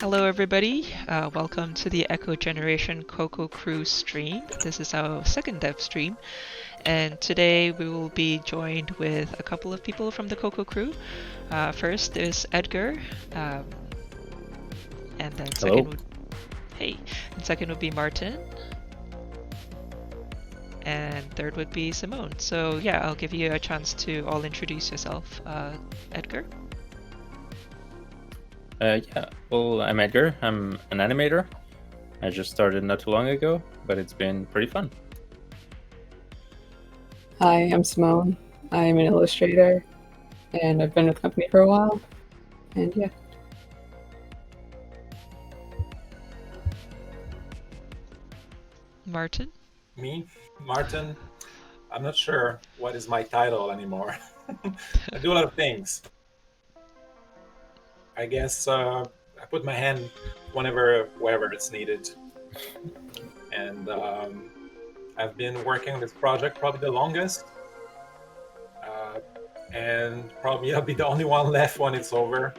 Hello, everybody. Welcome to the Echo Generation Coco Crew stream. This is our second dev stream, and today we will be joined with a couple of people from the Coco Crew. First is Edgar, um, and then Hello. second would be Martin, and third would be Simone. So yeah, I'll give you a chance to all introduce yourself. Edgar. Well, I'm Edgar. I'm an animator. I just started not too long ago, but it's been pretty fun. Hi, I'm Simone. I'm an illustrator, and I've been with the company for a while. And yeah. Martin. Me, Martin. I'm not sure what is my title anymore. I do a lot of things. I guess I put my hand wherever it's needed. And I've been working on this project probably the longest. And probably I'll be the only one left when it's over.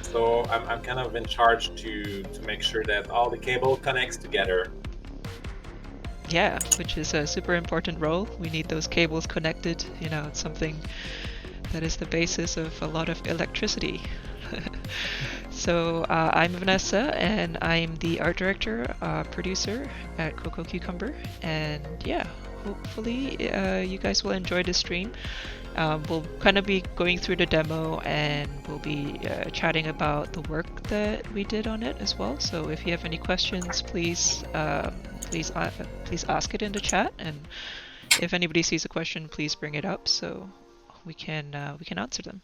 So I'm kind of in charge to make sure that all the cable connects together. Yeah, which is a super important role. We need those cables connected. You know, it's something that is the basis of a lot of electricity. So I'm Vanessa, and I'm the art director, producer at Cococucumber. And yeah, hopefully you guys will enjoy the stream. We'll kind of be going through the demo, and we'll be chatting about the work that we did on it as well. So if you have any questions, please ask it in the chat, and if anybody sees a question, please bring it up so we can answer them.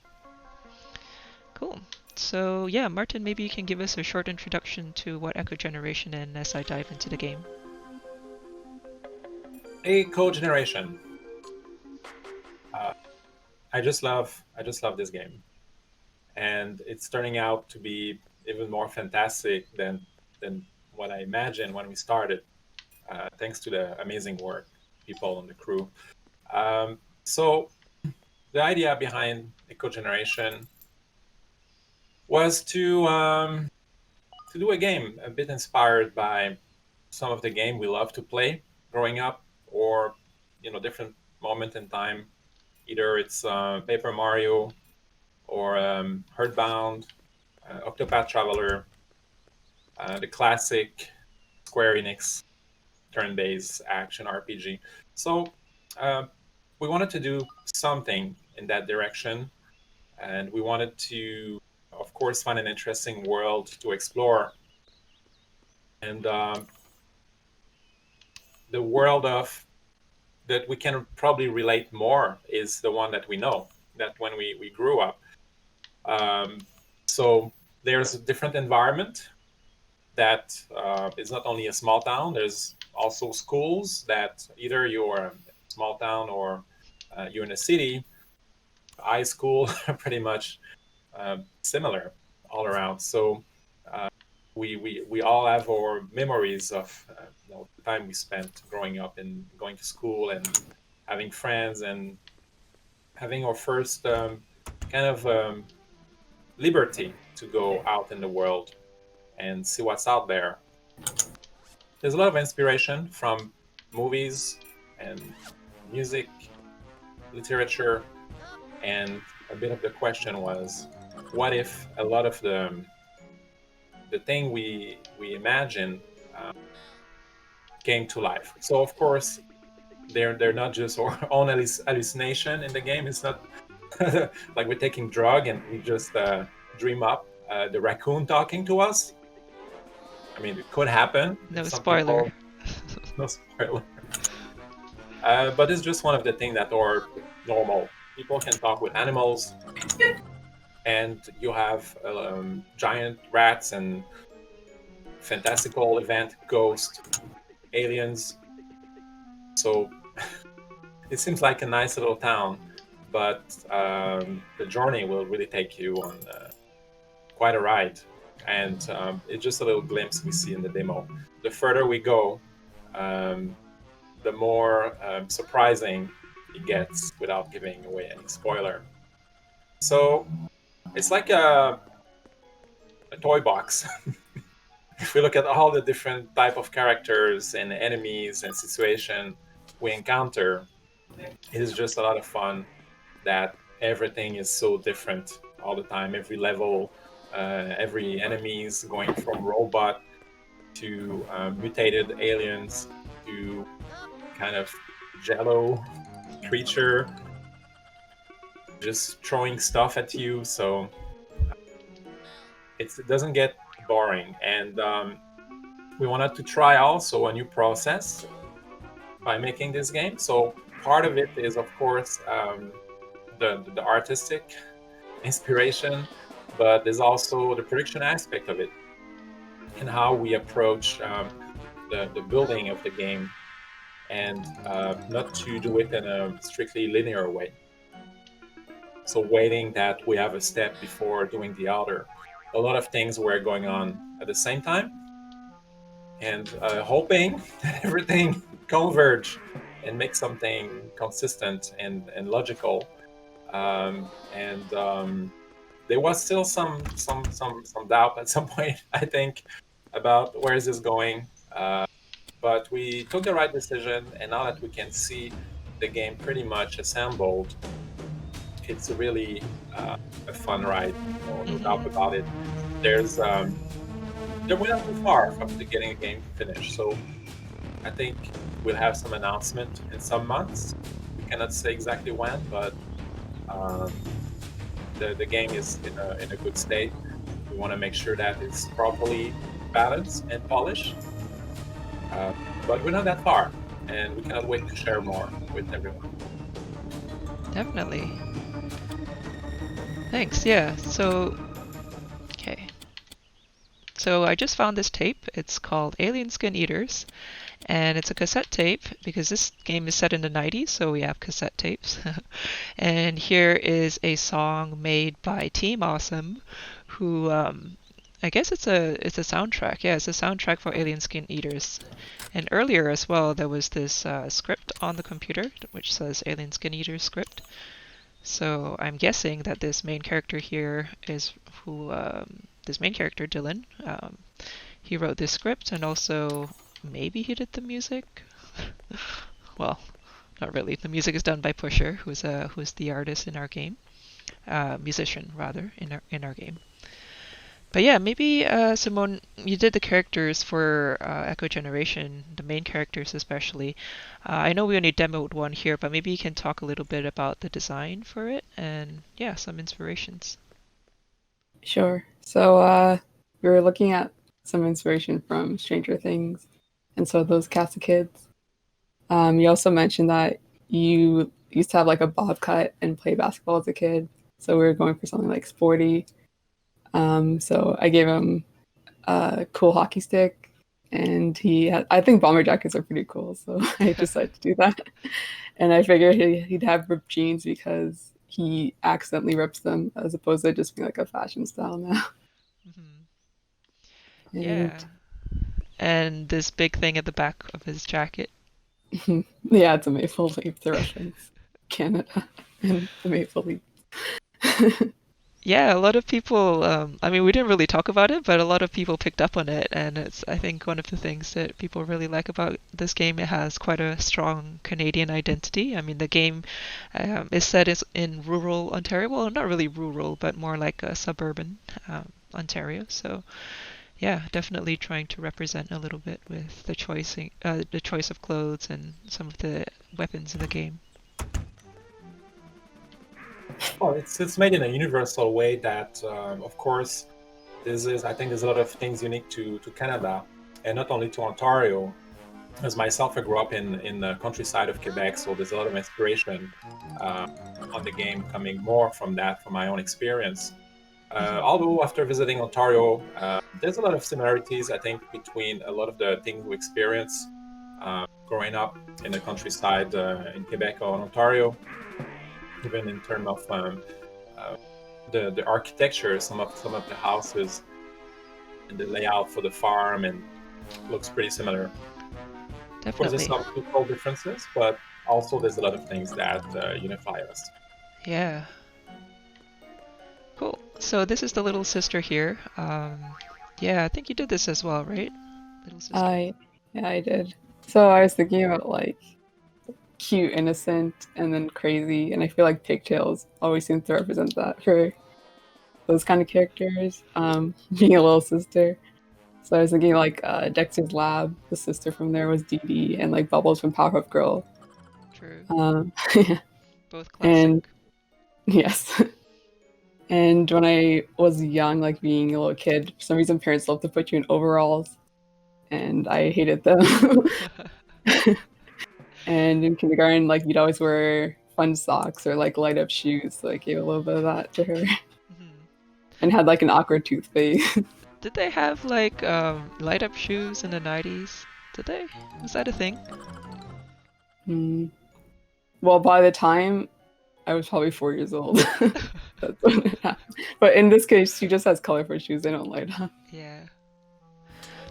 Cool. So yeah, Martin, maybe you can give us a short introduction to what Echo Generation is as I dive into the game. Echo Generation. I just love this game, and it's turning out to be even more fantastic than what I imagined when we started. Thanks to the amazing work people on the crew. So the idea behind Echo Generation was to do a game a bit inspired by some of the game we love to play growing up, or different moment in time. Either it's Paper Mario or Earthbound, Octopath Traveler, the classic Square Enix turn-based action RPG. So we wanted to do something in that direction, and we wanted to, of course, find an interesting world to explore. And the world of that we can probably relate more is the one that we know, that when we grew up. So there's a different environment that is not only a small town. There's also schools that either you're a small town or you're in a city. High school are pretty much similar all around. So we all have our memories of the time we spent growing up and going to school and having friends and having our first kind of liberty to go out in the world and see what's out there. There's a lot of inspiration from movies and music, literature, and a bit of the question was, what if a lot of the thing we imagine came to life? So of course, they're not just our own hallucination in the game. It's not like we're taking drug and we just dream up the raccoon talking to us. I mean, it could happen. No spoiler. No spoiler. But it's just one of the things that are normal. People can talk with animals, and you have giant rats and fantastical event ghosts, aliens. So it seems like a nice little town, but the journey will really take you on quite a ride. And it's just a little glimpse we see in the demo. The further we go, the more surprising it gets without giving away any spoiler. So it's like a toy box if we look at all the different type of characters and enemies and situation we encounter, it is just a lot of fun that everything is so different all the time. Every level, every enemies going from robot to mutated aliens to kind of jello creature just throwing stuff at you. So it doesn't get boring. And we wanted to try also a new process by making this game. So part of it is, of course, the artistic inspiration, but there's also the production aspect of it and how we approach the building of the game, and not to do it in a strictly linear way. So waiting that we have a step before doing the other. A lot of things were going on at the same time, and hoping that everything converge and make something consistent and logical. There was still some doubt at some point, I think, about where is this going. But we took the right decision, and now that we can see the game pretty much assembled, it's really a fun ride, no doubt about it. There's we're not too far from getting a game finished, so I think we'll have some announcement in some months. We cannot say exactly when, but the game is in a good state. We want to make sure that it's properly balanced and polished. But we're not that far, and we cannot wait to share more with everyone. Definitely. Thanks, yeah. So, okay. So I just found this tape. It's called Alien Skin Eaters, and it's a cassette tape because this game is set in the 90s, so we have cassette tapes. And here is a song made by Team Awesome, who I guess it's a soundtrack. Yeah, it's a soundtrack for Alien Skin Eaters. And earlier as well, there was this script on the computer which says Alien Skin Eaters script. So I'm guessing that this main character here is who this main character Dylan. He wrote this script, and also maybe he did the music. Well, not really. The music is done by Pusher, who's the artist in our game, musician rather in our game. But yeah, maybe Simone, you did the characters for Echo Generation, the main characters especially. I know we only demoed one here, but maybe you can talk a little bit about the design for it and yeah, some inspirations. Sure. So we were looking at some inspiration from Stranger Things, and so those cast of kids. You also mentioned that you used to have like a bob cut and play basketball as a kid, so we were going for something like sporty. So I gave him a cool hockey stick, and I think bomber jackets are pretty cool, so I decided to do that. And I figured he'd have ripped jeans because he accidentally rips them, as opposed to just being like a fashion style now. Mm-hmm. Yeah. And this big thing at the back of his jacket. Yeah, it's a Maple Leaf, the reference. Canada and the Maple Leaf. Yeah, a lot of people, I mean, we didn't really talk about it, but a lot of people picked up on it, and it's, I think, one of the things that people really like about this game. It has quite a strong Canadian identity. I mean, the game is set in rural Ontario. Well, not really rural, but more like a suburban Ontario. So, yeah, definitely trying to represent a little bit with the choice of clothes and some of the weapons in the game. Well, it's made in a universal way that, of course, I think there's a lot of things unique to Canada, and not only to Ontario. As myself, I grew up in the countryside of Quebec, so there's a lot of inspiration on the game coming more from my own experience. Although after visiting Ontario, there's a lot of similarities, I think, between a lot of the things we experience growing up in the countryside in Quebec or Ontario. Even in terms of the architecture, some of the houses and the layout for the farm, and looks pretty similar. Definitely. Of course, there's some cultural differences, but also there's a lot of things that unify us. Yeah. Cool. So this is the little sister here. Yeah, I think you did this as well, right? Little sister. Yeah, I did. So I was thinking about like cute, innocent, and then crazy, and I feel like pigtails always seem to represent that for those kind of characters. Being a little sister. So I was thinking like Dexter's Lab, the sister from there was Dee Dee, and like Bubbles from Powerpuff Girl. True. Um, Both classic. and yes. And when I was young, like being a little kid, for some reason parents love to put you in overalls, and I hated them. And in kindergarten, like you'd always wear fun socks or like light up shoes. So I gave a little bit of that to her, Mhm. and had like an awkward toothpaste. Did they have like light up shoes in the 90s? Did they? Was that a thing? Hmm. Well, by the time I was probably 4 years old, that's when it happened. But in this case, she just has colorful shoes. They don't light up. Yeah.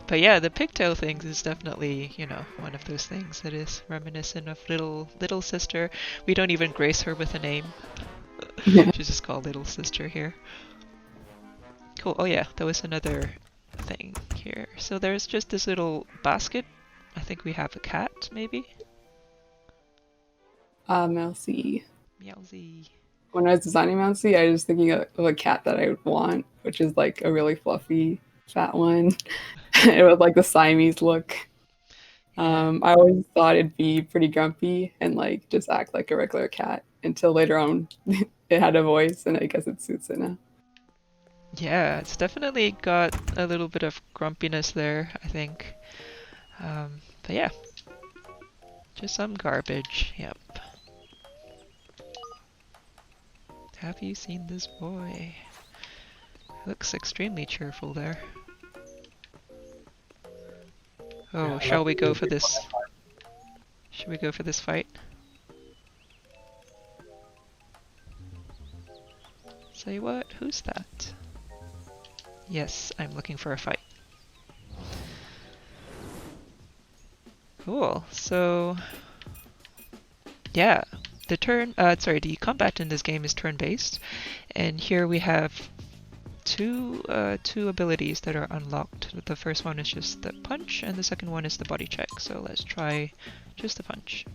But yeah, the pigtail things is definitely, one of those things that is reminiscent of little sister. We don't even grace her with a name. Yeah. She's just called Little Sister here. Cool. Oh yeah, there was another thing here. So there's just this little basket. I think we have a cat, maybe? Mousy. Meowsy. When I was designing Mousy, I was thinking of a cat that I would want, which is like a really fluffy, fat one. It was like the Siamese look. Yeah. I always thought it'd be pretty grumpy and like just act like a regular cat until later on it had a voice, and I guess it suits it now. Yeah, it's definitely got a little bit of grumpiness there, I think. But yeah, just some garbage. Yep. Have you seen this boy? Looks extremely cheerful there. Oh, Yeah, I shall like we the go music for on this? that part. Should we go for this fight? Say what? Who's that? Yes, I'm looking for a fight. Cool. So, yeah, the combat in this game is turn-based, and here we have two abilities that are unlocked. The first one is just the punch, and the second one is the body check. So let's try just the punch.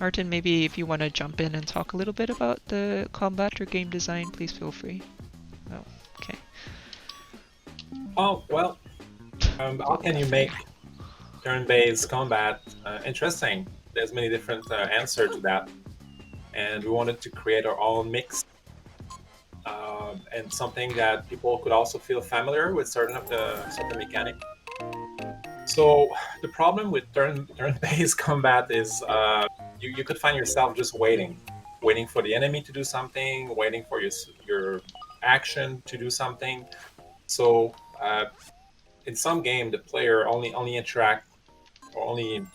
Martin, maybe if you want to jump in and talk a little bit about the combat or game design, please feel free. Oh, okay. Oh, well, how can you make turn-based combat interesting? There's many different answers to that, and we wanted to create our own mix, and something that people could also feel familiar with certain mechanic. So the problem with turn-based combat is you could find yourself just waiting for the enemy to do something, waiting for your action to do something. So in some game, the player only interact or only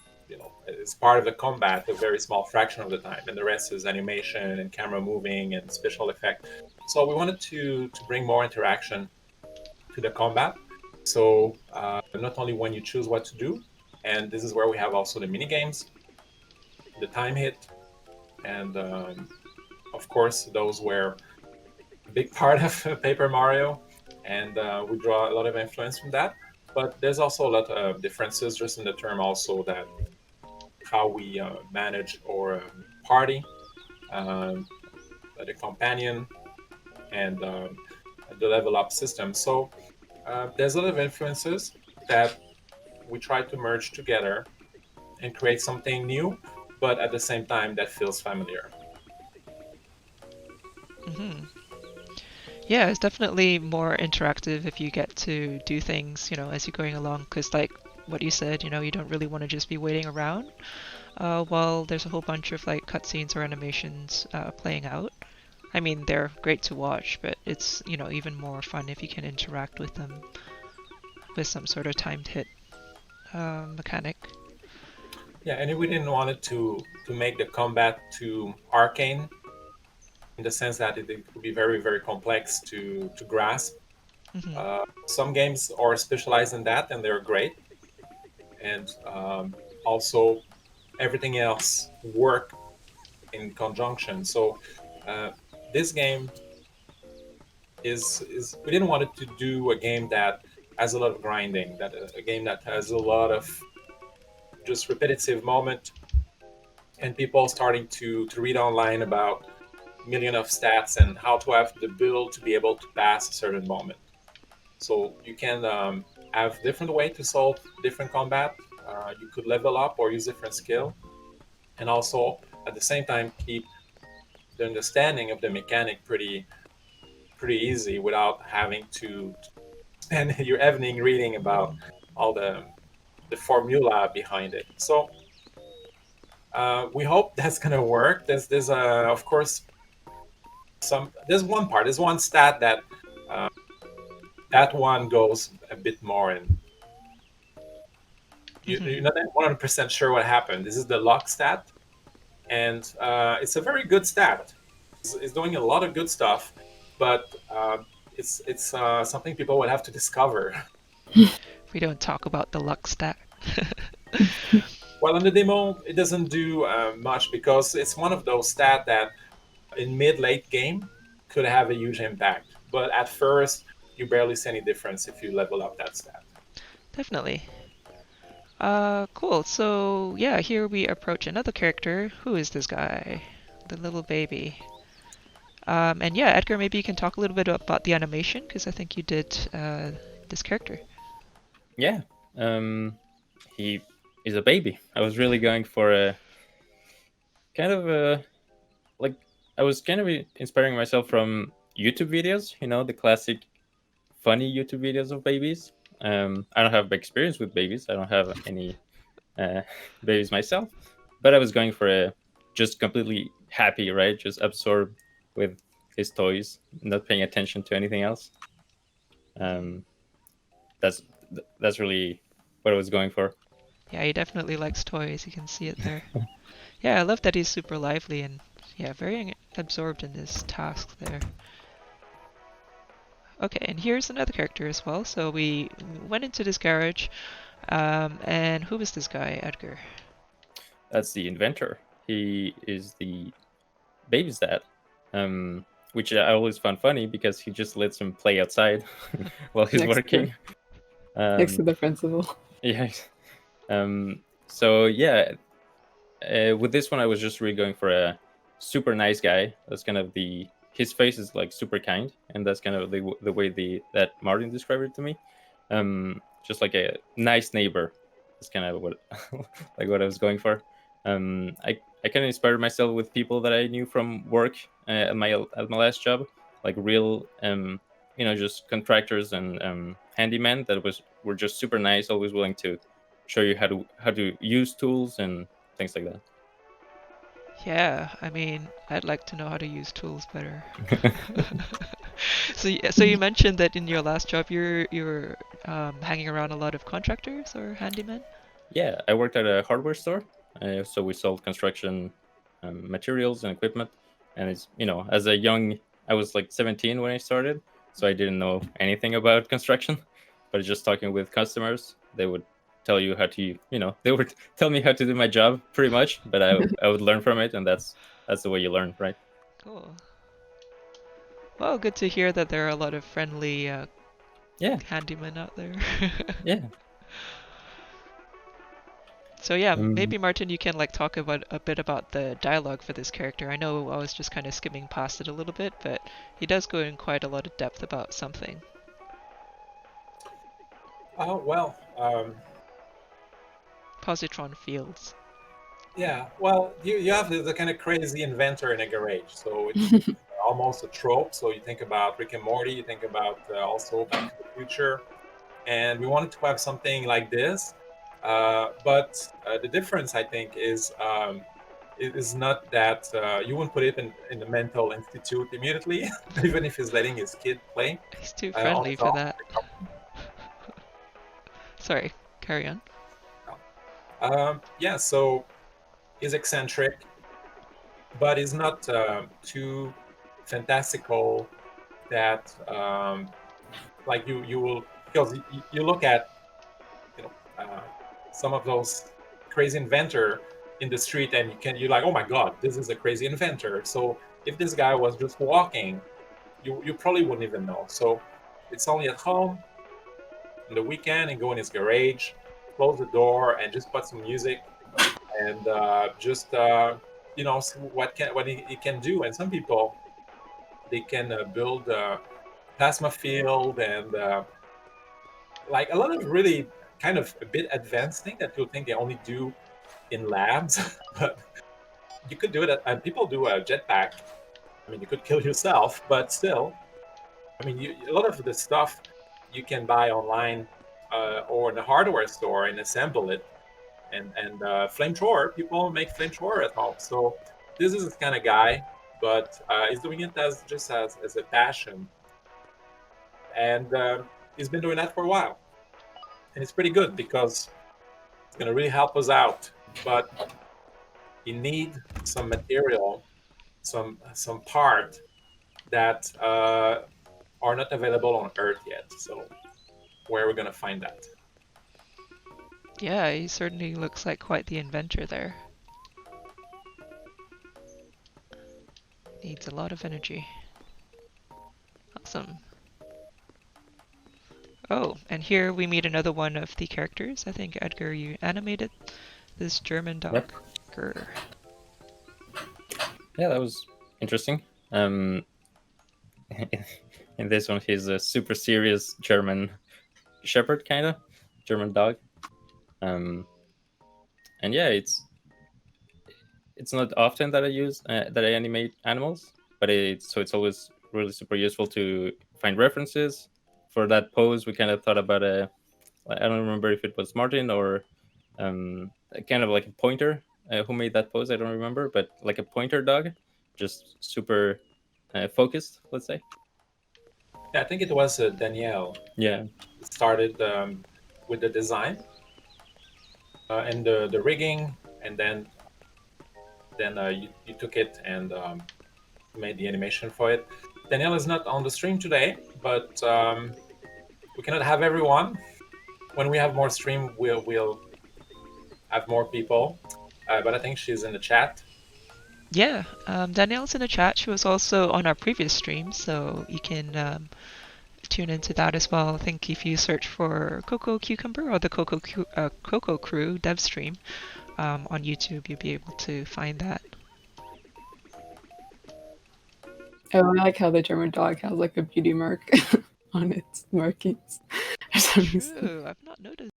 is part of the combat a very small fraction of the time, and the rest is animation and camera moving and special effect. So we wanted to bring more interaction to the combat. So not only when you choose what to do, and this is where we have also the mini games, the time hit, and of course those were a big part of Paper Mario, and we draw a lot of influence from that. But there's also a lot of differences just in the term also that how we manage our party, the companion, and the level up system. So there's a lot of influences that we try to merge together and create something new, but at the same time that feels familiar. Mm-hmm. Yeah, it's definitely more interactive if you get to do things, as you're going along. Because, like what you said, you don't really want to just be waiting around while there's a whole bunch of like cutscenes or animations playing out. I mean, they're great to watch, but it's, even more fun if you can interact with them with some sort of timed hit mechanic. Yeah, and we didn't want it to make the combat too arcane in the sense that it would be very, very complex to grasp. Mm-hmm. Some games are specialized in that, and they're great. And also, everything else work in conjunction. So this game is we didn't want it to do a game that has a lot of grinding, that a game that has a lot of just repetitive moment, and people starting to read online about million of stats and how to have the build to be able to pass a certain moment. So you can have different way to solve different combat. You could level up or use different skill, and also at the same time keep the understanding of the mechanic pretty easy without having to spend your evening reading about all the formula behind it. So we hope that's gonna work. There's of course there's one stat that that one goes a bit more in. You're not 100% sure what happened. This is the luck stat, and it's a very good stat. It's doing a lot of good stuff, but it's something people will have to discover. We don't talk about the luck stat. Well, in the demo, it doesn't do much because it's one of those stats that in mid-late game could have a huge impact. But at first, you barely see any difference if you level up that stat. Definitely. Cool. So yeah, here we approach another character. Who is this guy? The little baby. And yeah, Edgar, maybe you can talk a little bit about the animation, because I think you did this character. Yeah. He is a baby. I was really going for a kind of a like I was kind of inspiring myself from YouTube videos, the classic funny YouTube videos of babies. I don't have experience with babies. I don't have any babies myself, but I was going for a just completely happy, right? Just absorbed with his toys, not paying attention to anything else. That's that's really what I was going for. Yeah, he definitely likes toys. You can see it there. Yeah, I love that he's super lively and yeah, very absorbed in his tasks there. Okay, and here's another character as well. So we went into this garage, and who is this guy, Edgar? That's the inventor. He is the baby's dad, which I always found funny because he just lets him play outside while he's working. Next to the principal. Yeah. So yeah, with this one, I was just really going for a super nice guy. That's kind of his face is like super kind, and that's kind of the way that Martin described it to me. Just like a nice neighbor. That's kind of what like what I was going for. I kind of inspired myself with people that I knew from work at my last job, like real just contractors and handymen that were just super nice, always willing to show you how to use tools and things like that. Yeah, I mean, I'd like to know how to use tools better. So you mentioned that in your last job you're hanging around a lot of contractors or handymen? Yeah, I worked at a hardware store, so we sold construction materials and equipment. And it's as a young, I was like 17 when I started, so I didn't know anything about construction. But just talking with customers, they would tell you how to, they would tell me how to do my job pretty much. But I would learn from it, and that's the way you learn, right? Cool. Well, good to hear that there are a lot of friendly Yeah, handymen out there. yeah. So yeah, maybe Martin, you can like talk about a bit about the dialogue for this character. I know I was just kind of skimming past it a little bit, but he does go in quite a lot of depth about something. Oh well, Positron fields. yeah. Well, you have the kind of crazy inventor in a garage, so it's almost a trope. So you think about Rick and Morty, you think about also Back to the Future, and we wanted to have something like this. But the difference, I think, is it is not that you wouldn't put it in the mental institute immediately, even if he's letting his kid play. He's too on friendly his for own. that. Sorry, carry on. Yeah, so he's eccentric, but he's not too fantastical that like you will, because you look at you know uh, some of those crazy inventor in the street and you're like, oh my god, this is a crazy inventor. So if this guy was just walking, you probably wouldn't even know. So it's only at home on the weekend and go in his garage, close the door, and just put some music and just see what he can do. And some people, they can build a plasma field and like a lot of really kind of a bit advanced thing that people think they only do in labs. But you could do it and people do a jetpack. I mean, you could kill yourself, but still, I mean, a lot of the stuff you can buy online or in a hardware store and assemble it. And flamethrower, people make flamethrower at home. So this is this kind of guy, but he's doing it as a passion. And he's been doing that for a while. And it's pretty good because it's going to really help us out. But you need some material, some part that are not available on Earth yet. So where are we going to find that? Yeah, he certainly looks like quite the inventor there. Needs a lot of energy. Awesome. Oh, and here we meet another one of the characters. I think, Edgar, you animated this German dog. Yep. Grr. Yeah, that was interesting. In this one, he's a super serious German shepherd, kind of German dog. And yeah, it's not often that I animate animals, but it's always really super useful to find references. For that pose, we kind of thought about I don't remember if it was Martin or kind of like a pointer who made that pose. I don't remember, but like a pointer dog, just super focused, let's say. Yeah, I think it was Danielle. Yeah. It started with the design and the rigging, and then you took it and made the animation for it. Danielle is not on the stream today, but we cannot have everyone. When we have more stream, we'll have more people. But I think she's in the chat. Yeah, Danielle's in the chat. She was also on our previous stream, so you can tune into that as well. I think if you search for Cococucumber or the Coco Crew dev stream on YouTube, you'll be able to find that. I like how the German dog has like a beauty mark on its markings. For some reason. True, I've not noticed.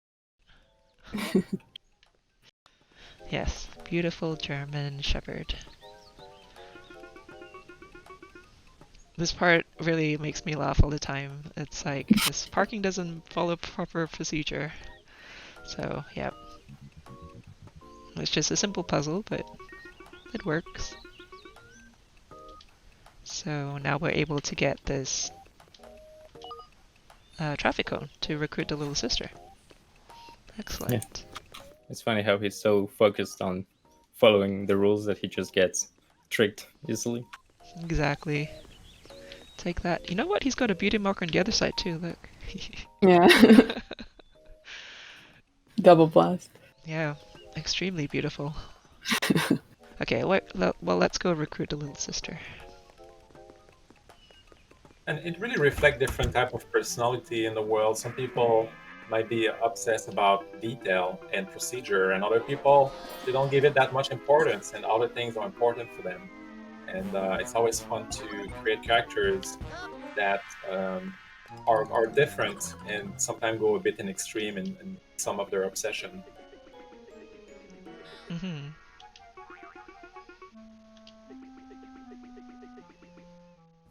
Yes, beautiful German Shepherd. This part really makes me laugh all the time. It's like this parking doesn't follow proper procedure. So, yeah. It's just a simple puzzle, but it works. So now we're able to get this traffic cone to recruit the little sister. Excellent. Yeah. It's funny how he's so focused on following the rules that he just gets tricked easily. Exactly. Take that. You know what? He's got a beauty mark on the other side too, look. Yeah. Double blast. Yeah, extremely beautiful. Okay, well, let's go recruit the little sister. And it really reflects different type of personality in the world. Some people might be obsessed about detail and procedure, and other people, they don't give it that much importance, and other things are important for them. And it's always fun to create characters that are different and sometimes go a bit in extreme in some of their obsession. Mm-hmm.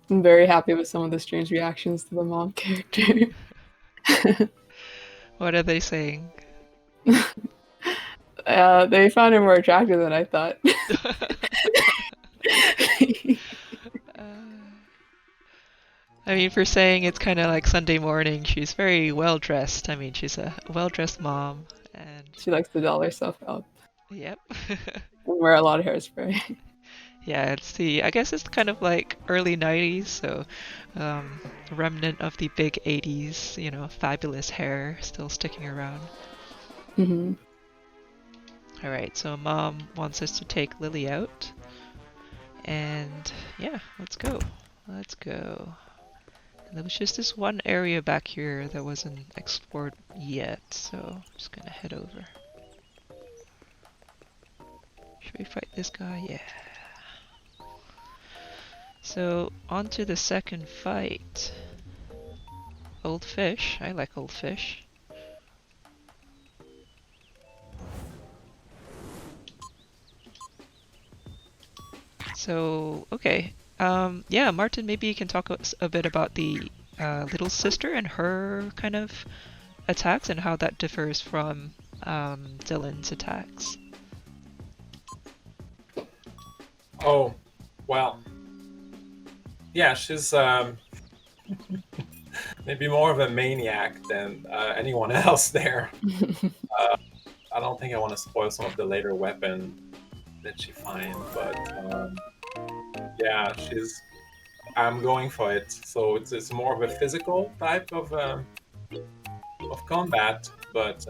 I'm very happy with some of the strange reactions to the mom character. What are they saying? They found her more attractive than I thought. I mean, for saying it's kind of like Sunday morning, she's very well dressed. I mean, she's a well dressed mom, and She likes to doll herself up yep. and wear a lot of hairspray. Yeah, I guess it's kind of like early 90s, so remnant of the big 80s, you know, fabulous hair still sticking around. Mm-hmm. Alright, so Mom wants us to take Lily out. And yeah, let's go. Let's go. And there was just this one area back here that wasn't explored yet, so I'm just gonna head over. Should we fight this guy? Yeah. So, on to the second fight. Old fish. I like old fish. So, okay. Yeah, Martin, maybe you can talk a bit about the little sister and her kind of attacks and how that differs from Dylan's attacks. Oh, well, yeah, she's maybe more of a maniac than anyone else there. I don't think I want to spoil some of the later weapon that she finds, but yeah, I'm going for it. So it's more of a physical type of combat, but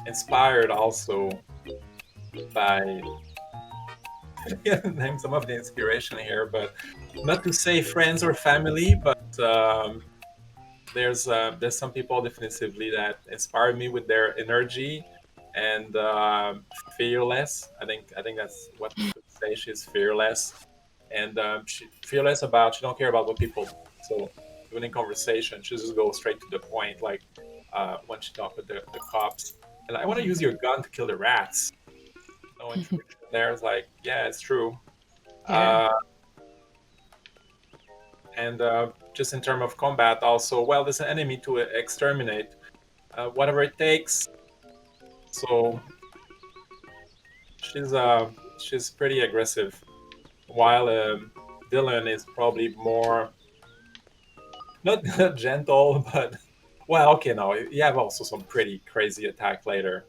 inspired also by name some of the inspiration here, but not to say friends or family, but there's some people definitively that inspired me with their energy and fearless. I think that's what we could say. She's fearless, and she fearless about she don't care about what people think. So even in conversation, she just goes straight to the point. Like when she talked with the cops, and I want to use your gun to kill the rats. No intuition there. It's like, yeah, it's true. Yeah. And just in terms of combat, also, well, there's an enemy to exterminate, whatever it takes. So she's pretty aggressive, while Dylan is probably more not gentle, but well, okay, no, you have also some pretty crazy attack later,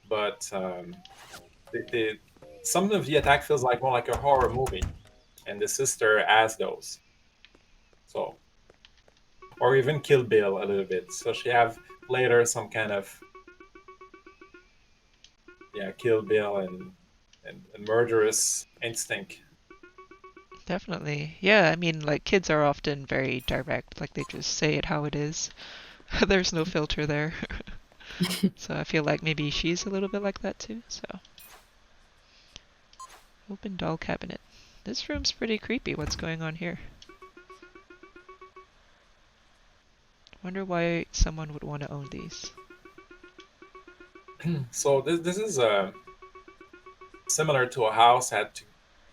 but some of the attack feels like more like a horror movie, and the sister has those. So, or even Kill Bill a little bit. So she have later some kind of Kill Bill and murderous instinct. Definitely. Yeah, I mean, like, kids are often very direct, like, they just say it how it is. There's no filter there. So I feel like maybe she's a little bit like that too, so. Open doll cabinet. This room's pretty creepy. What's going on here? Wonder why someone would want to own these. So this is similar to a house had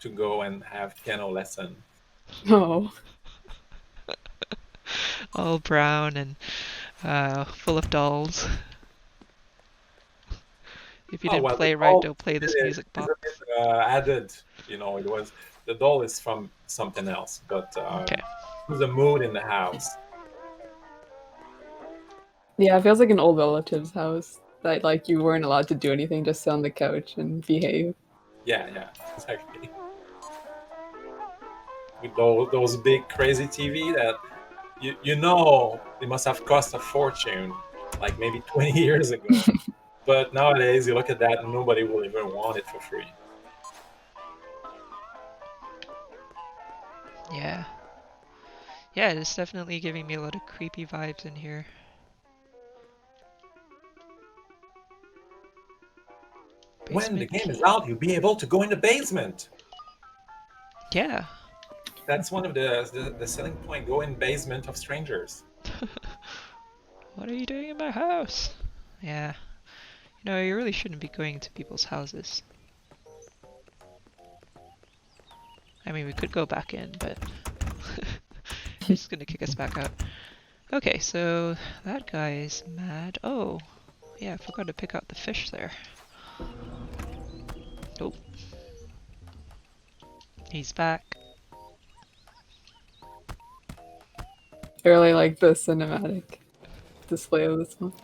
to go and have piano lesson. Oh. All brown and full of dolls. If you didn't play right, don't play this music box. It's a bit, added, it was the doll is from something else, but Okay. it was a mood in the house. Yeah, it feels like an old relative's house that like you weren't allowed to do anything, just sit on the couch and behave. Yeah, exactly. With those big crazy TV that they must have cost a fortune, like maybe 20 years ago. But nowadays, you look at that and nobody will even want it for free. Yeah. Yeah, it's definitely giving me a lot of creepy vibes in here. When the Basement game key. is out, you'll be able to go in the basement. Yeah. That's one of the selling point. Go in basement of strangers. What are you doing in my house? Yeah. You really shouldn't be going to people's houses. I mean, we could go back in, but he's gonna kick us back out. Okay, so that guy is mad. Oh, yeah, I forgot to pick out the fish there. Nope. He's back. I really like the cinematic display of this one.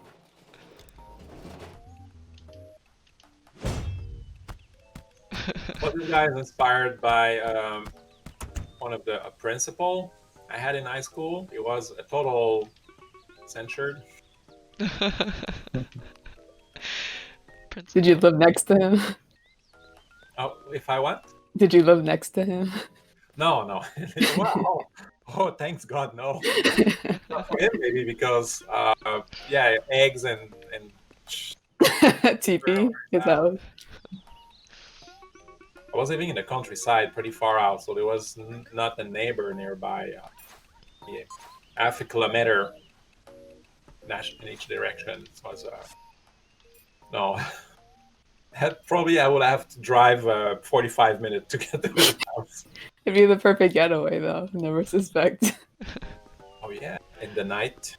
Well, this guy is inspired by one of a principal I had in high school. He was a total censured. Principal. Did you live next to him? Oh, if I what? Did you live next to him? No, no. Wow. Oh, thanks God, no. Not for him, maybe because yeah, eggs and TP, his house. I was living in the countryside, pretty far out, so there was not a neighbor nearby. Yeah, half a kilometer in each direction. So it was no. Probably I would have to drive 45 minutes to get to his house. It'd be the perfect getaway, though. Never suspect. Oh yeah, in the night.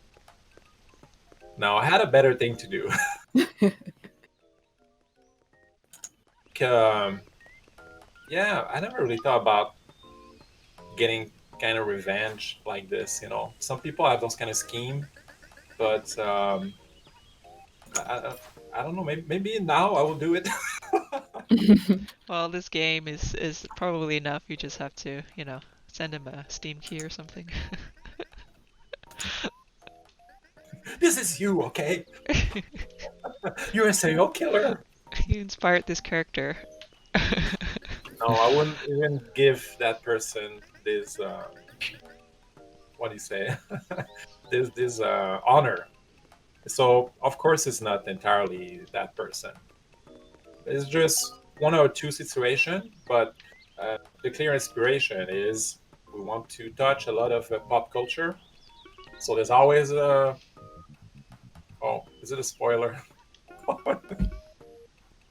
No, I had a better thing to do. um, yeah, I never really thought about getting kind of revenge like this. You know, some people have those kind of scheme, but I, I don't know. Maybe now I will do it. Well, this game is probably enough. You just have to, you know, send him a Steam key or something. This is you, okay? You're a serial killer. You inspired this character. No, I wouldn't even give that person this. What do you say? this honor. So of course it's not entirely that person. It's just one or two situations, but the clear inspiration is we want to touch a lot of pop culture. So there's always a. Oh, is it a spoiler?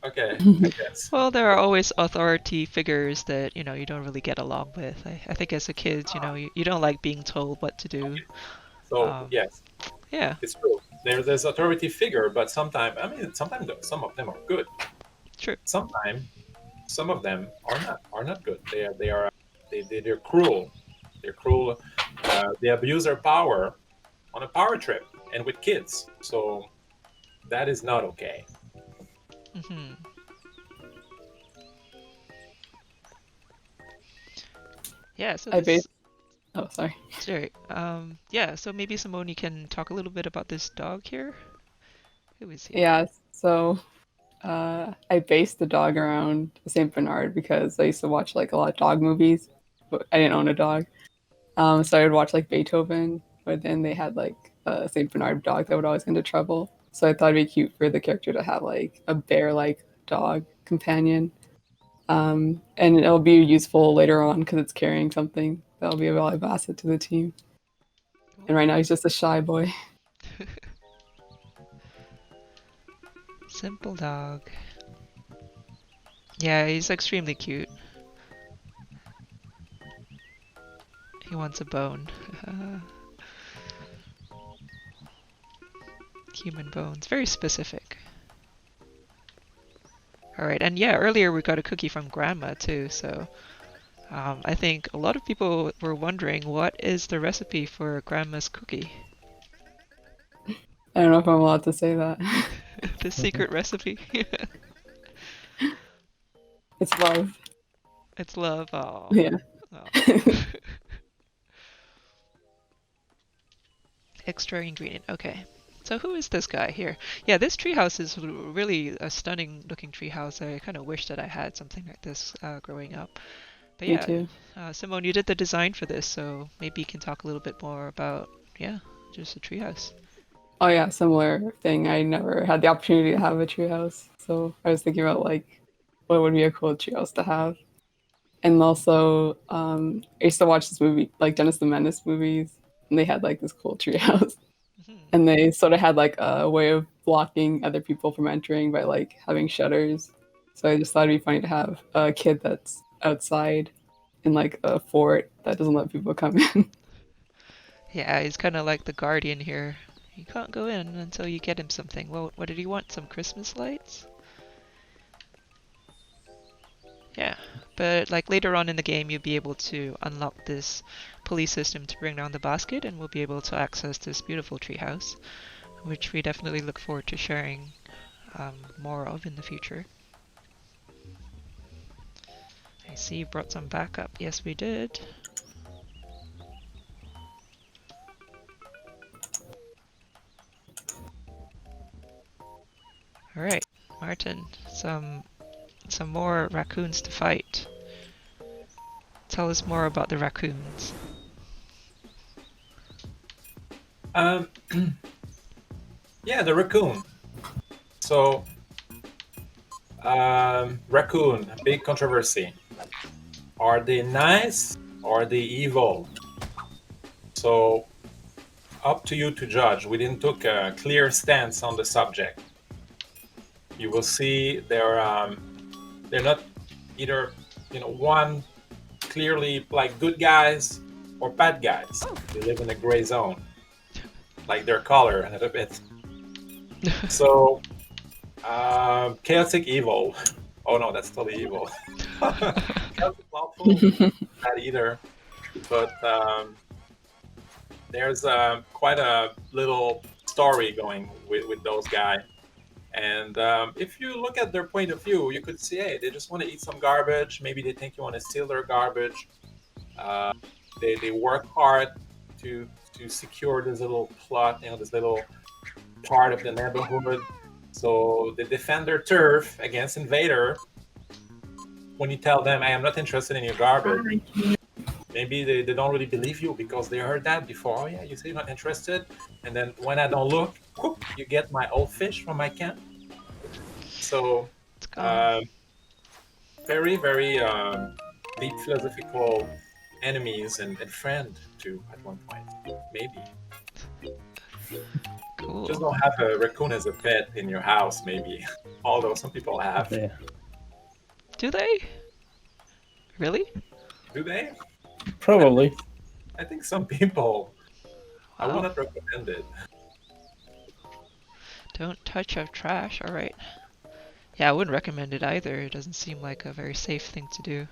Okay, I guess. Well, there are always authority figures that, you know, you don't really get along with. I think as a kid, you know, you don't like being told what to do. So yes, Yeah, it's true. There's authority figure, but sometimes sometimes some of them are good. true. Sometimes some of them are not good. They're cruel. They're cruel. They abuse their power on a power trip and with kids. So that is not okay. Hmm. Yeah, so I this. based. Oh, sorry. Sorry. Yeah, so maybe Simone, you can talk a little bit about this dog here. Who is he? Yeah, so I based the dog around Saint Bernard because I used to watch like a lot of dog movies, but I didn't own a dog. So I would watch like Beethoven, but then they had like a Saint Bernard dog that would always get into trouble. So I thought it'd be cute for the character to have like a bear-like dog companion. And it'll be useful later on because it's carrying something that'll be a valuable asset to the team. And right now he's just a shy boy. Simple dog. Yeah, he's extremely cute. He wants a bone. Human bones. Very specific. Alright, and yeah, earlier we got a cookie from Grandma too, so I think a lot of people were wondering what is the recipe for Grandma's cookie? I don't know if I'm allowed to say that. The secret recipe? It's love. It's love. Oh. Yeah. Oh. Extra ingredient. Okay. So who is this guy here? Yeah, this treehouse is really a stunning looking treehouse. I kind of wish that I had something like this growing up. But Me yeah, too. Simone, you did the design for this, so maybe you can talk a little bit more about, yeah, just a treehouse. Oh yeah, similar thing. I never had the opportunity to have a treehouse, so I was thinking about like what would be a cool treehouse to have. And also, I used to watch this movie, like Dennis the Menace movies, and they had like this cool treehouse. Mhm. And they sort of had like a way of blocking other people from entering by like having shutters. So I just thought it'd be funny to have a kid that's outside in like a fort that doesn't let people come in. Yeah, he's kind of like the guardian here. You can't go in until you get him something. Well, what did he want? Some Christmas lights? Yeah, but like later on in the game, you'll be able to unlock this pulley system to bring down the basket, and we'll be able to access this beautiful treehouse, which we definitely look forward to sharing more of in the future. I see you brought some backup. Yes, we did. Alright, Martin, some more raccoons to fight. Tell us more about the raccoons. Yeah, the raccoon. So, raccoon, big controversy. Are they nice or are they evil? So, up to you to judge. We didn't took a clear stance on the subject. You will see they're not either, one clearly like good guys or bad guys. They live in a gray zone, like their color a little bit. So, chaotic evil. Oh no, that's totally evil. Chaotic lawful, not either. But there's quite a little story going with those guys. And if you look at their point of view, you could see, hey, they just want to eat some garbage. Maybe they think you want to steal their garbage. They work hard to secure this little plot, this little part of the neighborhood. So they defend their turf against invader. When you tell them, hey, I'm not interested in your garbage, maybe they don't really believe you because they heard that before. Oh yeah, you say you're not interested, and then when I don't look, whoop, you get my old fish from my camp. So very, very deep philosophical enemies and friend too at one point, maybe. Cool. Just don't have a raccoon as a pet in your house, maybe. Although some people have. Yeah. Do they? Really? Do they? Probably. I think some people. I Wow. would not recommend it. Don't touch our trash. All right. Yeah, I wouldn't recommend it either. It doesn't seem like a very safe thing to do.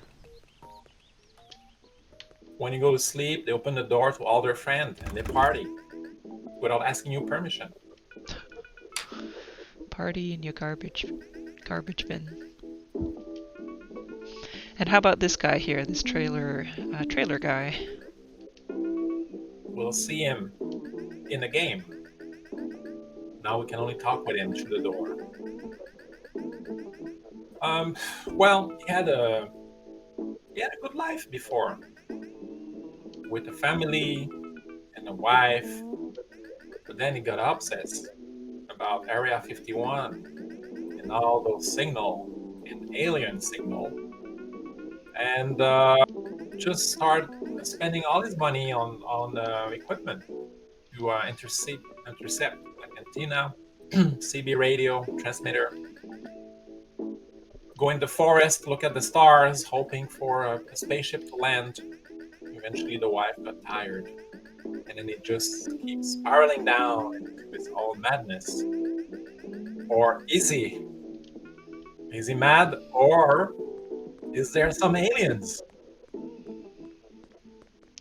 When you go to sleep, they open the door to all their friends and they party without asking you permission. Party in your garbage bin. And how about this guy here, this trailer guy? We'll see him in the game. Now we can only talk with him through the door. Well, he had a good life before, with a family and a wife. But then he got obsessed about Area 51 and all those signal and alien signal, and just start spending all his money on equipment to intercept like antenna, CB radio, transmitter. Go in the forest, look at the stars, hoping for a spaceship to land. Eventually, the wife got tired, and then it just keeps spiraling down into its own madness. Or is he? Is he mad, or is there some aliens?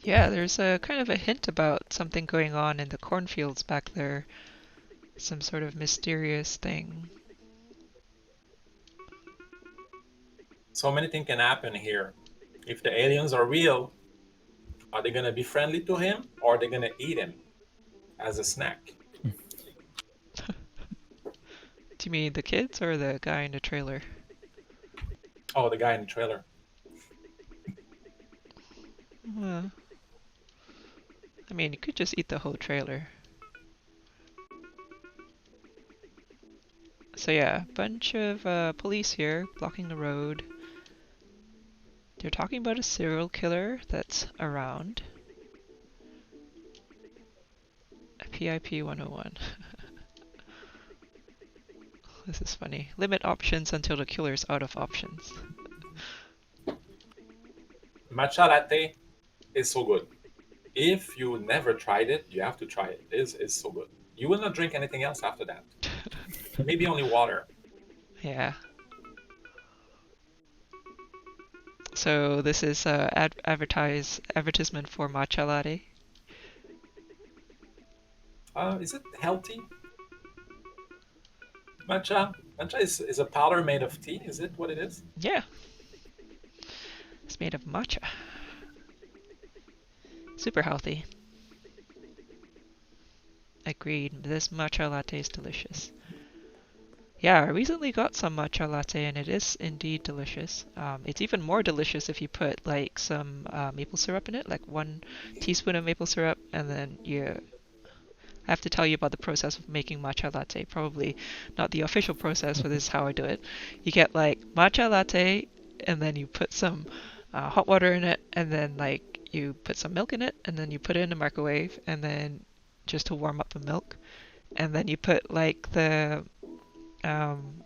Yeah, there's a kind of a hint about something going on in the cornfields back there. Some sort of mysterious thing. So many things can happen here. If the aliens are real, are they gonna be friendly to him, or are they gonna eat him as a snack? Do you mean the kids or the guy in the trailer? Oh, the guy in the trailer. I mean, you could just eat the whole trailer. So yeah, bunch of police here blocking the road. They're talking about a serial killer that's around. A PIP 101. This is funny. Limit options until the killer's out of options. Matcha latte is so good. If you never tried it, you have to try it. It's so good. You will not drink anything else after that. Maybe only water. Yeah. So this is advertisement for matcha latte. Is it healthy? Matcha is a powder made of tea. Is it what it is? Yeah. It's made of matcha. Super healthy. Agreed. This matcha latte is delicious. Yeah, I recently got some matcha latte and it is indeed delicious. It's even more delicious if you put like some maple syrup in it, like 1 teaspoon of maple syrup, and then I have to tell you about the process of making matcha latte. Probably not the official process, but this is how I do it. You get like matcha latte, and then you put some hot water in it, and then like you put some milk in it, and then you put it in the microwave, and then just to warm up the milk, and then you put like the um,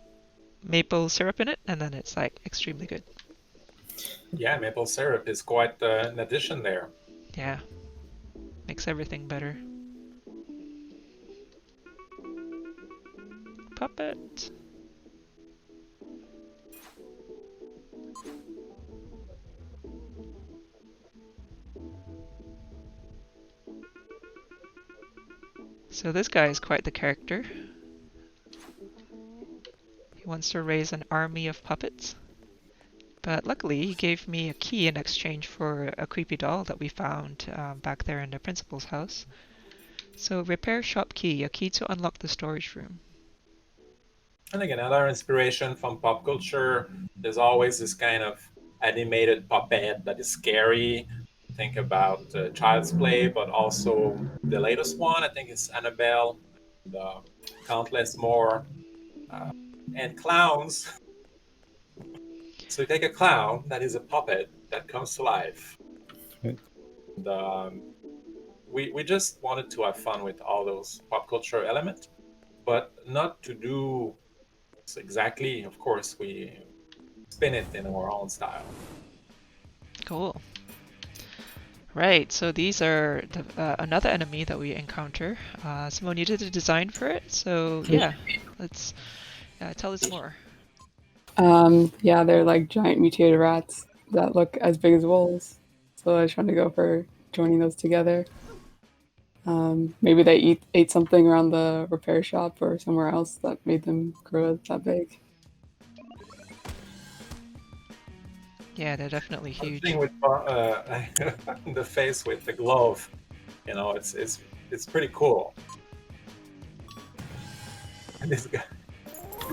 maple syrup in it, and then it's like extremely good. Yeah, maple syrup is quite an addition there. Yeah, makes everything better. Puppet. So this guy is quite the character. He wants to raise an army of puppets. But luckily, he gave me a key in exchange for a creepy doll that we found back there in the principal's house. So repair shop key, a key to unlock the storage room. And again, another inspiration from pop culture. There's always this kind of animated puppet that is scary. Think about Child's Play, but also the latest one. I think it's Annabelle, and countless more, and clowns. So you take a clown that is a puppet that comes to life. And, we just wanted to have fun with all those pop culture elements, but not to do exactly. Of course, we spin it in our own style. Cool. Right, so these are another enemy that we encounter. Simone, you did the design for it, so yeah, let's tell us more. Yeah, they're like giant mutated rats that look as big as wolves. So I was trying to go for joining those together. Maybe they ate something around the repair shop or somewhere else that made them grow that big. Yeah, they're definitely huge. Thing with the face with the glove, you know, it's pretty cool. And this guy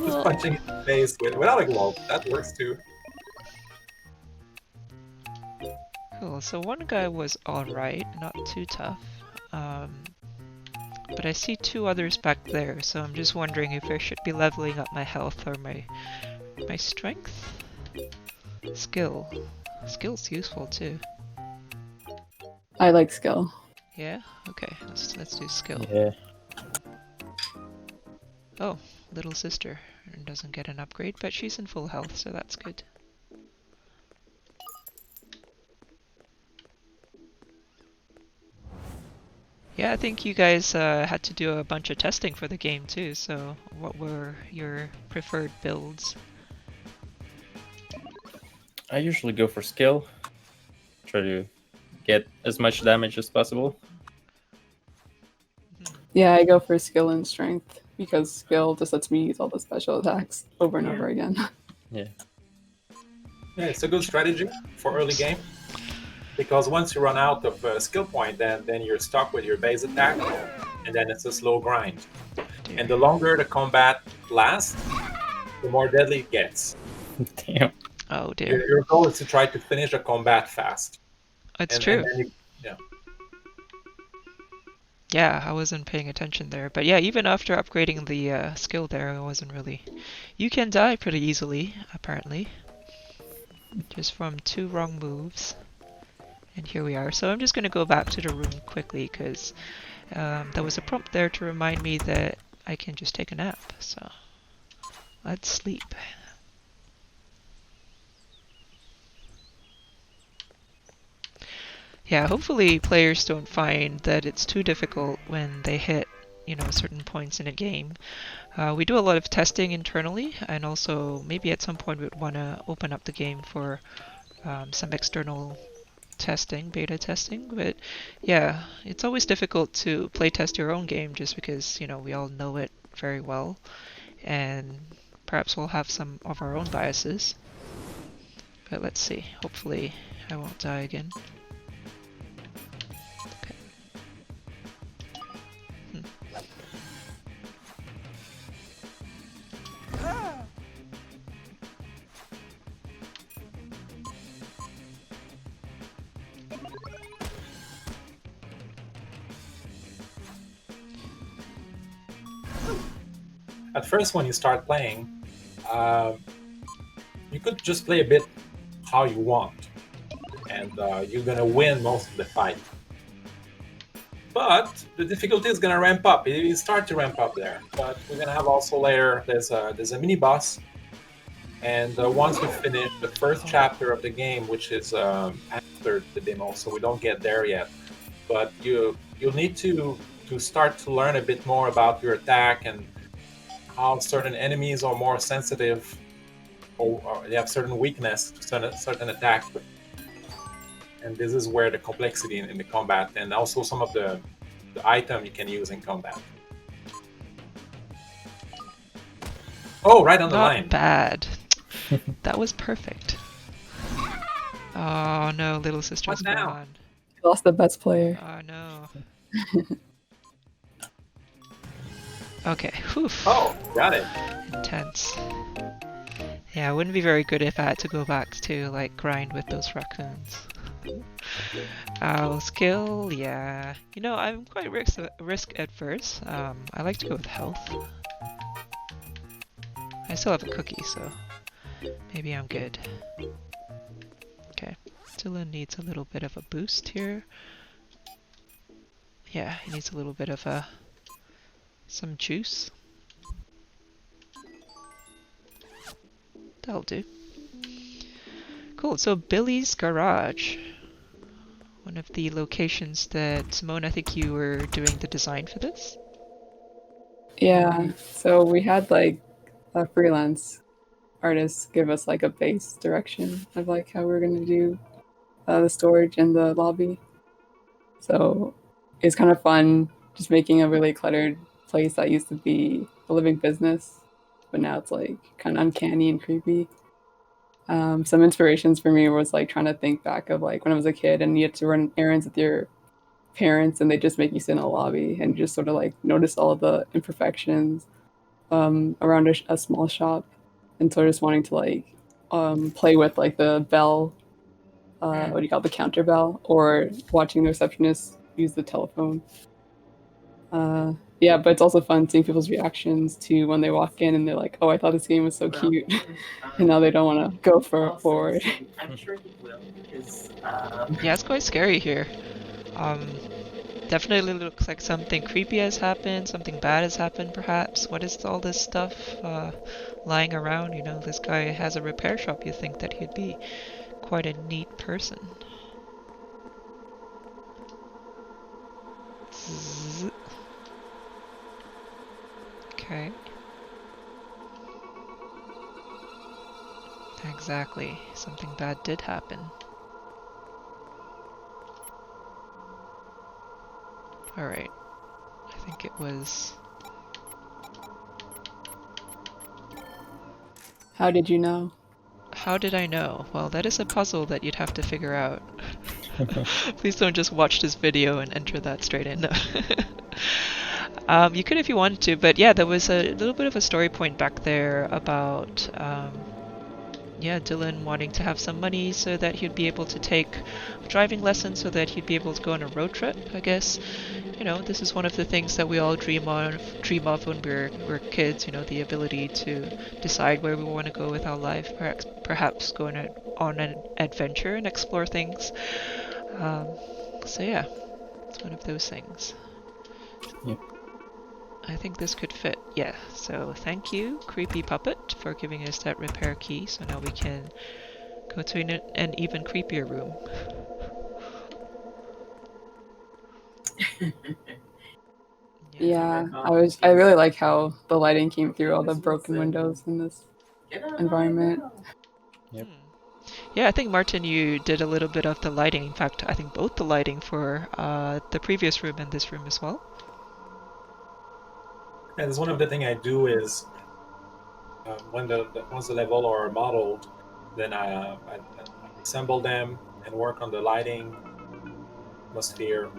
just punching in the face without a glove, that works too. Cool, so one guy was alright, not too tough. But I see 2 others back there, so I'm just wondering if I should be leveling up my health or my strength? Skill. Skill's useful too. I like skill. Yeah? Okay, let's do skill. Yeah. Oh, little sister doesn't get an upgrade, but she's in full health, so that's good. Yeah, I think you guys had to do a bunch of testing for the game too, so what were your preferred builds? I usually go for skill. Try to get as much damage as possible. Yeah, I go for skill and strength because skill just lets me use all the special attacks over and over again. Yeah. Yeah, it's a good strategy for early game, because once you run out of skill point, then you're stuck with your base attack, and then it's a slow grind. Dear. And the longer the combat lasts, the more deadly it gets. Damn. Oh dear. Your goal is to try to finish the combat fast. It's And true. then Yeah, I wasn't paying attention there. But yeah, even after upgrading the skill there, I wasn't really... You can die pretty easily, apparently. Just from 2 wrong moves. And here we are. So I'm just going to go back to the room quickly, because there was a prompt there to remind me that I can just take a nap. So let's sleep. Yeah, hopefully players don't find that it's too difficult when they hit, certain points in a game. We do a lot of testing internally, and also maybe at some point we'd want to open up the game for some external testing, beta testing. But yeah, it's always difficult to play test your own game just because, we all know it very well, and perhaps we'll have some of our own biases. But let's see. Hopefully I won't die again. at first when you start playing, you could just play a bit how you want, and you're gonna win most of the fight. But the difficulty is gonna ramp up. It start to ramp up there. But we're gonna have also later. There's a mini boss, and once we finish the first chapter of the game, which is after the demo, so we don't get there yet. But you'll need to start to learn a bit more about your attack and how certain enemies are more sensitive, or they have certain weakness to certain attack. And this is where the complexity in the combat, and also some of the item you can use in combat. Oh, right on the line. Not bad. That was perfect. Oh no, little sister's What now? gone. You lost the best player. Oh no. Okay, whew. Oh, got it. Intense. Yeah, it wouldn't be very good if I had to go back to like grind with those raccoons. Skill, yeah. You know, I'm quite risk adverse. I like to go with health. I still have a cookie, so maybe I'm good. Okay, Dylan needs a little bit of a boost here. Yeah, he needs a little bit of some juice. That'll do. Cool, so Billy's Garage. One of the locations that, Simone, I think you were doing the design for this? Yeah, so we had like a freelance artist give us like a base direction of like how we were going to do the storage and the lobby. So it's kind of fun just making a really cluttered place that used to be a living business, but now it's like kind of uncanny and creepy. Some inspirations for me was like trying to think back of like when I was a kid and you had to run errands with your parents and they just make you sit in a lobby and just sort of like notice all of the imperfections around a small shop, and sort of just wanting to like play with like the bell, what do you call it, the counter bell, or watching the receptionist use the telephone. Yeah, but it's also fun seeing people's reactions to when they walk in and they're like, "Oh, I thought this game was so cute," and now they don't want to go forward. I'm sure he will, because Yeah, it's quite scary here. Definitely looks like something creepy has happened, something bad has happened perhaps. What is all this stuff lying around? You know, this guy has a repair shop. You think that he'd be quite a neat person. Zzz. Okay. Exactly. Something bad did happen. Alright. I think it was... How did you know? How did I know? Well, that is a puzzle that you'd have to figure out. Please don't just watch this video and enter that straight in. You could if you wanted to, but yeah, there was a little bit of a story point back there about yeah, Dylan wanting to have some money so that he'd be able to take driving lessons, so that he'd be able to go on a road trip, I guess. You know, this is one of the things that we all dream of when we're kids, you know, the ability to decide where we want to go with our life, perhaps going on an adventure and explore things. So yeah, it's one of those things. Yep. I think this could fit, yeah. So thank you, Creepy Puppet, for giving us that repair key, so now we can go to an even creepier room. Yeah, I really like how the lighting came through all the broken windows in this environment. Yep. Yeah, I think Martin, you did a little bit of the lighting. In fact, I think both the lighting for the previous room and this room as well. And one of the things I do is once the level are modeled, then I assemble them and work on the lighting, atmosphere.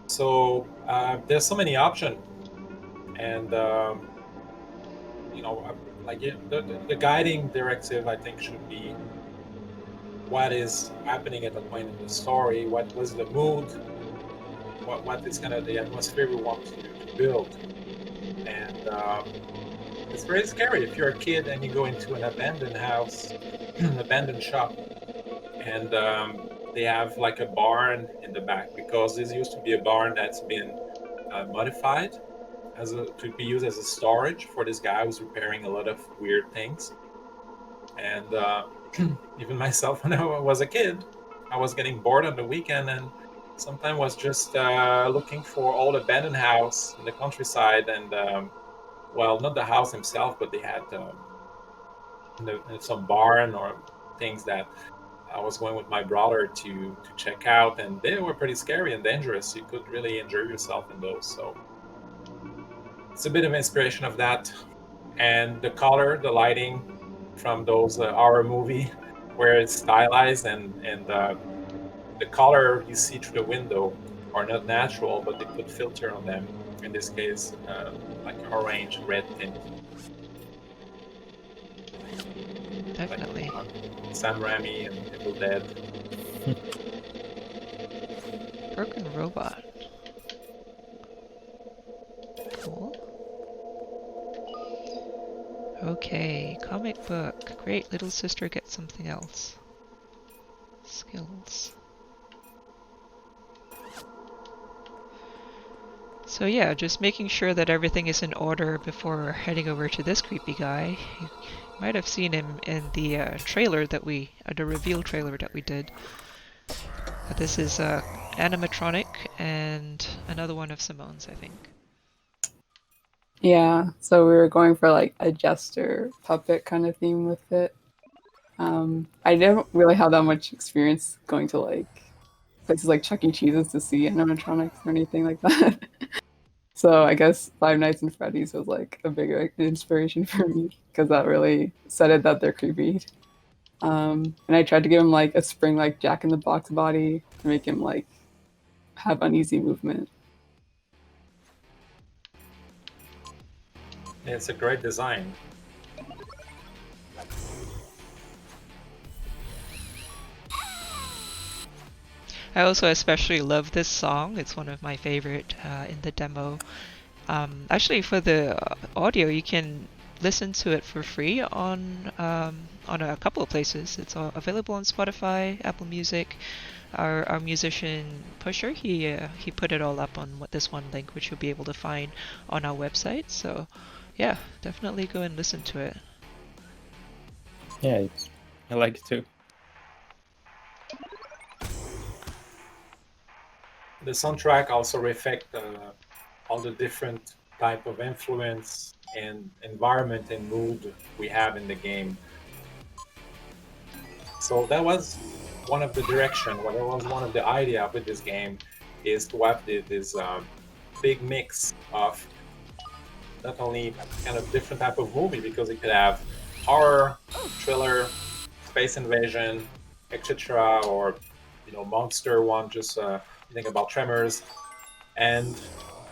So there's so many options, and you know, like the guiding directive I think should be what is happening at the point in the story, what was the mood, what is kind of the atmosphere we want to build, and it's very scary if you're a kid and you go into an abandoned house, an abandoned shop, and they have like a barn in the back, because this used to be a barn that's been modified to be used as a storage for this guy who's repairing a lot of weird things. And even myself, when I was a kid, I was getting bored on the weekend, and sometimes was just looking for old abandoned house in the countryside. And well, not the house himself, but they had some barn or things that I was going with my brother to check out, and they were pretty scary and dangerous. You could really injure yourself in those. So it's a bit of inspiration of that, and the color, the lighting from those horror movie, where it's stylized, and the color you see through the window are not natural, but they put filter on them. In this case, like orange, red tint. Definitely. Like Sam Raimi and Evil Dead. Broken robot. Cool. Okay, comic book. Great, little sister gets something else. Skills. So yeah, just making sure that everything is in order before heading over to this creepy guy. You might have seen him in the trailer that the reveal trailer that we did. But this is animatronic and another one of Simone's, I think. Yeah, so we were going for like a jester puppet kind of theme with it. I didn't really have that much experience going to like places like Chuck E. Cheese's to see animatronics or anything like that. So I guess Five Nights at Freddy's was like a big inspiration for me, because that really said it that they're creepy. And I tried to give him like a spring like Jack in the Box body to make him like have uneasy movement. Yeah, it's a great design. I also especially love this song. It's one of my favorite in the demo. Actually, for the audio, you can listen to it for free on a couple of places. It's available on Spotify, Apple Music. Our musician Pusher, he put it all up on this one link, which you'll be able to find on our website. So, yeah, definitely go and listen to it. Yeah, I like it too. The soundtrack also reflects all the different type of influence and environment and mood we have in the game. So that was one of the direction, what was one of the idea with this game, is to have this big mix of not only kind of different type of movie, because it could have horror, thriller, space invasion, etc., or monster one, just think about Tremors, and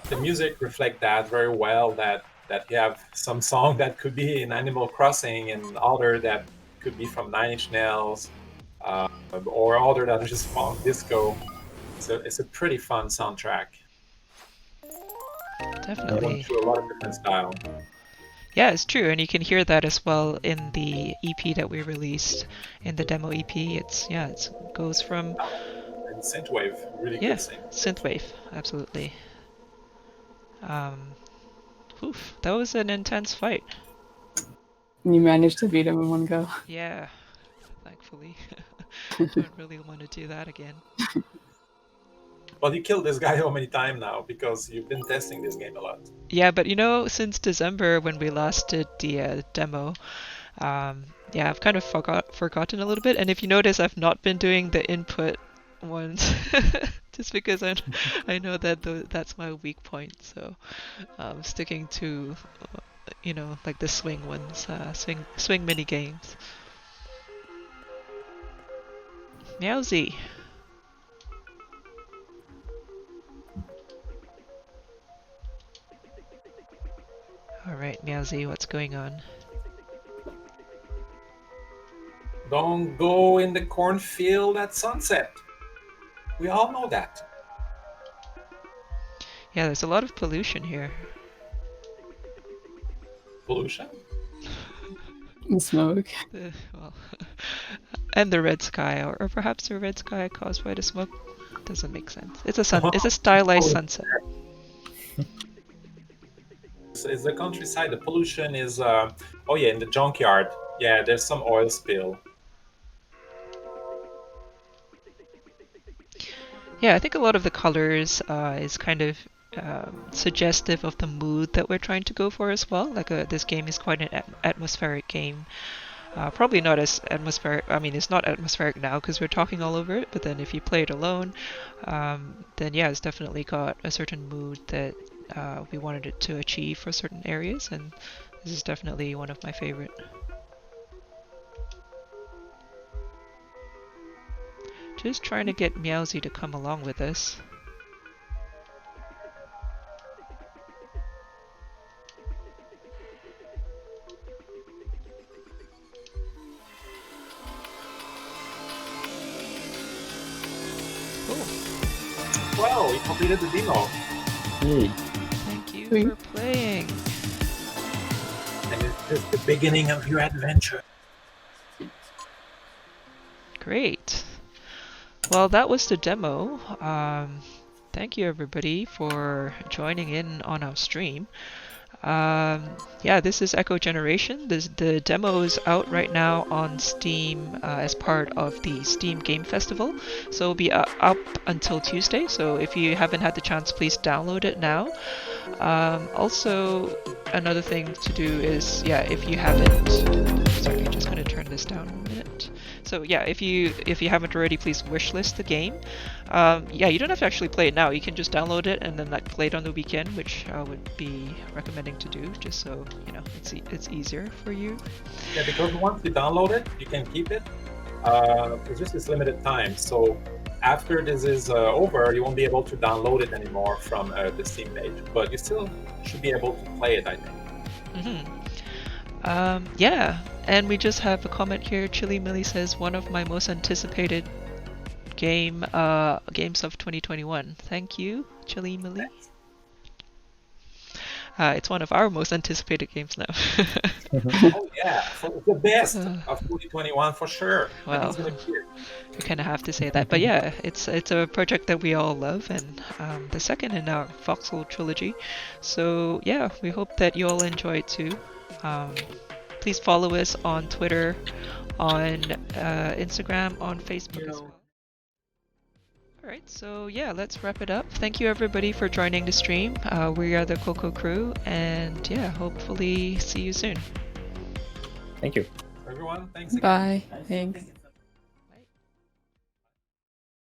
the music reflect that very well. That you have some song that could be in Animal Crossing, and other that could be from Nine Inch Nails, or other that are just funk disco. So it's a pretty fun soundtrack. Definitely. Going through a lot of different style. Yeah, it's true, and you can hear that as well in the EP that we released, in the demo EP. It goes from And synthwave, really good synthwave, absolutely. That was an intense fight. You managed to beat him in one go. Yeah, thankfully. Don't really want to do that again. But you killed this guy how many times now? Because you've been testing this game a lot. Yeah, but since December when we last did the demo, I've kind of forgotten a little bit. And if you notice, I've not been doing the input ones, just because I know that that's my weak point. So sticking to like the swing ones, swing mini games. Meowsy. Alright, Meowsy, what's going on? Don't go in the cornfield at sunset. We all know that. Yeah, there's a lot of pollution here. pollution. And smoke. Well, and the red sky, or perhaps the red sky caused by the smoke. Doesn't make sense. It's a It's a stylized sunset. It's the countryside. The pollution is, oh yeah, in the junkyard. Yeah, there's some oil spill. Yeah, I think a lot of the colors is kind of suggestive of the mood that we're trying to go for as well. Like this game is quite an atmospheric game. Probably not as atmospheric. I mean, it's not atmospheric now because we're talking all over it. But then if you play it alone, then yeah, it's definitely got a certain mood that we wanted it to achieve for certain areas, and this is definitely one of my favorite. Just trying to get Meowsy to come along with us. Cool. Well, we completed the demo. Yay. Thank you Sweet. for playing. And it's just the beginning of your adventure. Great. Well, that was the demo. Thank you everybody for joining in on our stream. Yeah, this is Echo Generation. The demo is out right now on Steam as part of the Steam Game Festival. So it'll be up until Tuesday. So if you haven't had the chance, please download it now. Also, another thing to do is, yeah, if you haven't, sorry, just gonna turn this down a minute. So yeah, if you haven't already, please wishlist the game. Yeah, you don't have to actually play it now. You can just download it and then like play it on the weekend, which I would be recommending to do, just so you know it's easier for you. Yeah, because once you download it, you can keep it. It's just this limited time. So after this is over, you won't be able to download it anymore from the Steam page, but you still should be able to play it, I think. Yeah, and we just have a comment here. Chili Millie says, one of my most anticipated games of 2021. Thank you, Chili Millie. It's one of our most anticipated games now. Oh yeah, so the best of 2021 for sure. Well, It's gonna be here. we kind of have to say that, but yeah, it's a project that we all love, and the second in our Foxhole trilogy. So yeah, we hope that you all enjoy it too. Please follow us on Twitter, on Instagram, on Facebook as well. Alright, so yeah, let's wrap it up. Thank you everybody for joining the stream. We are the Coco Crew, and yeah, hopefully see you soon. Thank you. Everyone, thanks again. Bye. Thanks.